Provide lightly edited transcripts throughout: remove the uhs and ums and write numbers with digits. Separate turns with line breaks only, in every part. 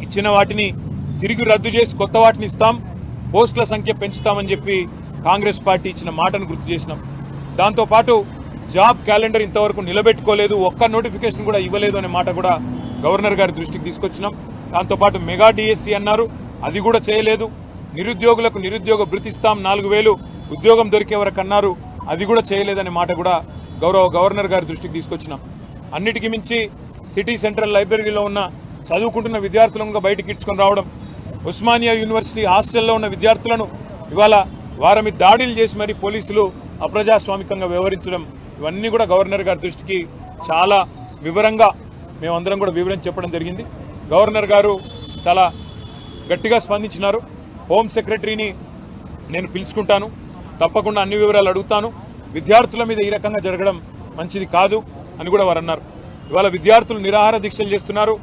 ఇచ్చిన వాటిని తిరిగి రద్దు చేసి కొత్త వాటిని ఇస్తాం, పోస్టుల సంఖ్య పెంచుతామని చెప్పి కాంగ్రెస్ పార్టీ ఇచ్చిన మాటను గుర్తు చేసినాం. దాంతోపాటు జాబ్ క్యాలెండర్ ఇంతవరకు నిలబెట్టుకోలేదు, ఒక్క నోటిఫికేషన్ కూడా ఇవ్వలేదు అనే మాట కూడా గవర్నర్ గారి దృష్టికి తీసుకొచ్చినాం. దాంతోపాటు మెగా డిఎస్సి అన్నారు, అది కూడా చేయలేదు. నిరుద్యోగులకు నిరుద్యోగ భృతి ఇస్తాం 4000 ఉద్యోగం దొరికే వరకు అన్నారు, అది కూడా చేయలేదనే మాట కూడా గవర్నర్ గారి దృష్టికి తీసుకొచ్చినాం. అన్నిటికీ మించి సిటీ సెంట్రల్ లైబ్రరీలో ఉన్న చదువుకుంటున్న విద్యార్థులను బయటికి ఇడ్చుకొని రావడం, ఉస్మానియా యూనివర్సిటీ హాస్టల్లో ఉన్న విద్యార్థులను ఇవాళ వారి మీద దాడులు చేసి మరి పోలీసులు అప్రజాస్వామికంగా వ్యవహరించడం, ఇవన్నీ కూడా గవర్నర్ గారి దృష్టికి చాలా వివరంగా మేమందరం కూడా వివరించి చెప్పడం జరిగింది. గవర్నర్ గారు చాలా గట్టిగా స్పందించినారు. హోమ్ సెక్రటరీని నేను పిలుచుకుంటాను, తప్పకుండా అన్ని వివరాలు అడుగుతాను, విద్యార్థుల మీద ఈ రకంగా జరగడం మంచిది కాదు అని కూడా వారు అన్నారు. ఇవాళ విద్యార్థులు నిరాహార దీక్షలు చేస్తున్నారు,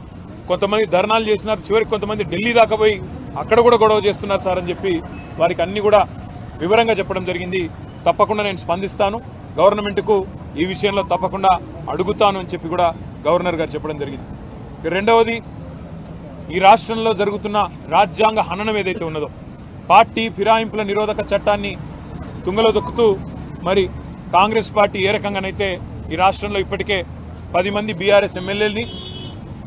కొంతమంది ధర్నాలు చేస్తున్నారు, చివరికి కొంతమంది ఢిల్లీ దాకా పోయి అక్కడ కూడా గొడవ చేస్తున్నారు సార్ అని చెప్పి వారికి అన్ని కూడా వివరంగా చెప్పడం జరిగింది. తప్పకుండా నేను స్పందిస్తాను, గవర్నమెంట్కు ఈ విషయంలో తప్పకుండా అడుగుతాను అని చెప్పి కూడా గవర్నర్ గారు చెప్పడం జరిగింది. రెండవది, ఈ రాష్ట్రంలో జరుగుతున్న రాజ్యాంగ హననం ఏదైతే ఉన్నదో, పార్టీ ఫిరాయింపుల నిరోధక చట్టాన్ని తుంగలో దొక్కుతూ మరి కాంగ్రెస్ పార్టీ ఏ రకంగానైతే ఈ రాష్ట్రంలో ఇప్పటికే 10 మంది బీఆర్ఎస్ ఎమ్మెల్యేలని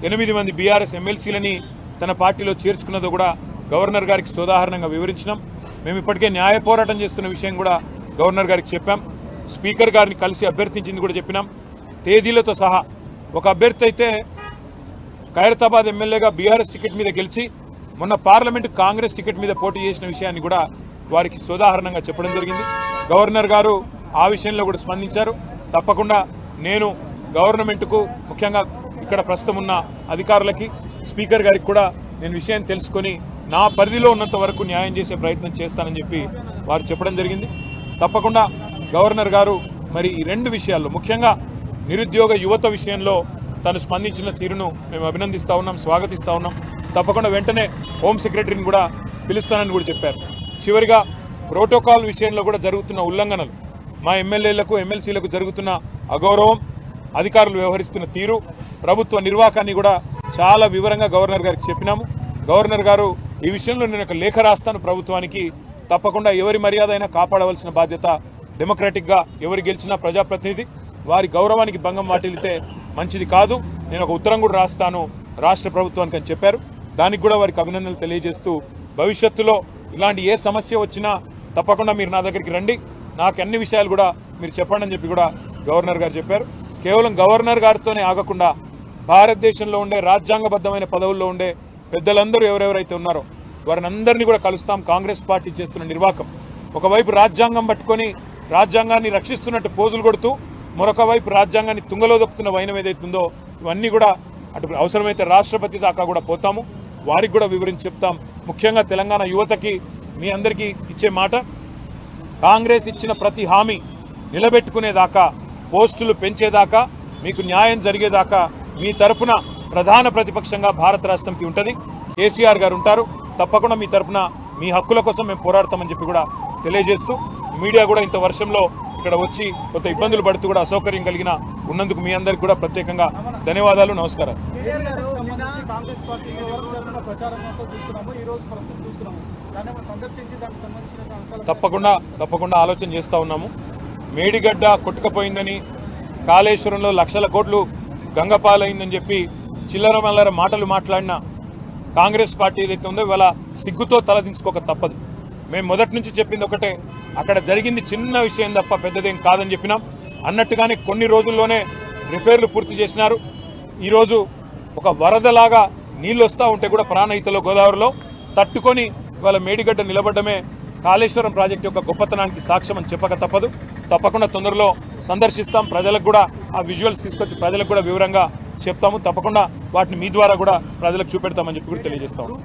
8 మంది బీఆర్ఎస్ ఎమ్మెల్సీలని తన పార్టీలో చేర్చుకున్నదో కూడా గవర్నర్ గారికి సోదాహరణంగా వివరించినాం. మేము ఇప్పటికే న్యాయ పోరాటం చేస్తున్న విషయం కూడా గవర్నర్ గారికి చెప్పాం. స్పీకర్ గారిని కలిసి అభ్యర్థించింది కూడా చెప్పినాం, తేదీలతో సహా. ఒక అభ్యర్థి అయితే ఖైరతాబాద్ ఎమ్మెల్యేగా బీఆర్ఎస్ టికెట్ మీద గెలిచి మొన్న పార్లమెంటు కాంగ్రెస్ టికెట్ మీద పోటీ చేసిన విషయాన్ని కూడా వారికి సోదాహరణంగా చెప్పడం జరిగింది. గవర్నర్ గారు ఆ విషయంలో కూడా స్పందించారు. తప్పకుండా నేను గవర్నమెంట్కు, ముఖ్యంగా ఇక్కడ ప్రస్తుతం ఉన్న అధికారులకి, స్పీకర్ గారికి కూడా నేను విషయాన్ని తెలుసుకొని నా పరిధిలో ఉన్నంత వరకు న్యాయం చేసే ప్రయత్నం చేస్తానని చెప్పి వారు చెప్పడం జరిగింది. తప్పకుండా గవర్నర్ గారు మరి ఈ 2 విషయాల్లో, ముఖ్యంగా నిరుద్యోగ యువత విషయంలో తను స్పందించిన తీరును మేము అభినందిస్తూ ఉన్నాం, స్వాగతిస్తూ ఉన్నాం. తప్పకుండా వెంటనే హోమ్ సెక్రటరీని కూడా పిలుస్తానని కూడా చెప్పారు. చివరిగా ప్రోటోకాల్ విషయంలో కూడా జరుగుతున్న ఉల్లంఘనలు, మా ఎమ్మెల్యేలకు ఎమ్మెల్సీలకు జరుగుతున్న అగౌరవం, అధికారులు వ్యవహరిస్తున్న తీరు, ప్రభుత్వ నిర్వాకాన్ని కూడా చాలా వివరంగా గవర్నర్ గారికి చెప్పినాము. గవర్నర్ గారు ఈ విషయంలో నేను ఒక లేఖ రాస్తాను ప్రభుత్వానికి, తప్పకుండా ఎవరి మర్యాద అయినా కాపాడవలసిన బాధ్యత డెమోక్రాటిక్గా, ఎవరు గెలిచినా ప్రజాప్రతినిధి, వారి గౌరవానికి భంగం వాటిల్లితే మంచిది కాదు, నేను ఒక ఉత్తరం కూడా రాస్తాను రాష్ట్ర ప్రభుత్వానికి అని చెప్పారు. దానికి కూడా వారికి అభినందనలు తెలియజేస్తూ, భవిష్యత్తులో ఇలాంటి ఏ సమస్య వచ్చినా తప్పకుండా మీరు నా దగ్గరికి రండి, నాకు అన్ని విషయాలు కూడా మీరు చెప్పండి అని చెప్పి కూడా గవర్నర్ గారు చెప్పారు. కేవలం గవర్నర్ గారితోనే ఆగకుండా భారతదేశంలో ఉండే రాజ్యాంగబద్ధమైన పదవుల్లో ఉండే పెద్దలందరూ ఎవరెవరైతే ఉన్నారో వారిని అందరినీ కూడా కలుస్తాం. కాంగ్రెస్ పార్టీ చేస్తున్న నిర్వాకం, ఒకవైపు రాజ్యాంగం పట్టుకొని రాజ్యాంగాన్ని రక్షిస్తున్నట్టు పోజులు కొడుతూ, మరొక వైపు రాజ్యాంగాన్ని తుంగలో దొక్కుతున్న వైనం ఏదైతుందో, ఇవన్నీ కూడా అటు అవసరమైతే రాష్ట్రపతి దాకా కూడా పోతాము, వారికి కూడా వివరించి చెప్తాం. ముఖ్యంగా తెలంగాణ యువతకి మీ అందరికీ ఇచ్చే మాట, కాంగ్రెస్ ఇచ్చిన ప్రతి హామీ నిలబెట్టుకునేదాకా, పోస్టులు పెంచేదాకా, మీకు న్యాయం జరిగేదాకా మీ తరపున ప్రధాన ప్రతిపక్షంగా భారత రాష్ట్రంకి ఉంటుంది, కేసీఆర్ గారు ఉంటారు. తప్పకుండా మీ తరపున మీ హక్కుల కోసం మేము పోరాడతామని చెప్పి కూడా తెలియజేస్తూ, మీడియా కూడా ఇంత వర్షంలో ఇక్కడ వచ్చి కొంత ఇబ్బందులు పడుతూ కూడా అసౌకర్యం కలిగిన ఉన్నందుకు మీ అందరికీ కూడా ప్రత్యేకంగా ధన్యవాదాలు, నమస్కారం. తప్పకుండా ఆలోచన చేస్తూ ఉన్నాము. మేడిగడ్డ కొట్టుకుపోయిందని, కాళేశ్వరంలో లక్షల కోట్లు గంగపాలైందని చెప్పి చిల్లర మల్లర మాటలు మాట్లాడిన కాంగ్రెస్ పార్టీ ఏదైతే ఉందో ఇవాళ సిగ్గుతో తలదించుకోక తప్పదు. మేము మొదటి నుంచి చెప్పింది ఒకటే, అక్కడ జరిగింది చిన్న విషయం తప్ప పెద్దదేం కాదని చెప్పినాం. అన్నట్టుగానే కొన్ని రోజుల్లోనే రిపేర్లు పూర్తి చేసినారు. ఈరోజు ఒక వరదలాగా నీళ్ళు వస్తూ ఉంటే కూడా ప్రాణహితలో గోదావరిలో తట్టుకొని ఇవాళ మేడిగడ్డ నిలబడ్డమే కాళేశ్వరం ప్రాజెక్టు యొక్క గొప్పతనానికి సాక్ష్యం అని చెప్పక తప్పదు. తప్పకుండా తొందరలో సందర్శిస్తాం, ప్రజలకు కూడా ఆ విజువల్స్ తీసుకొచ్చి ప్రజలకు కూడా వివరంగా చెప్తాము. తప్పకుండా వాటిని మీ ద్వారా కూడా ప్రజలకు చూపెడతామని చెప్పి కూడా తెలియజేస్తాము.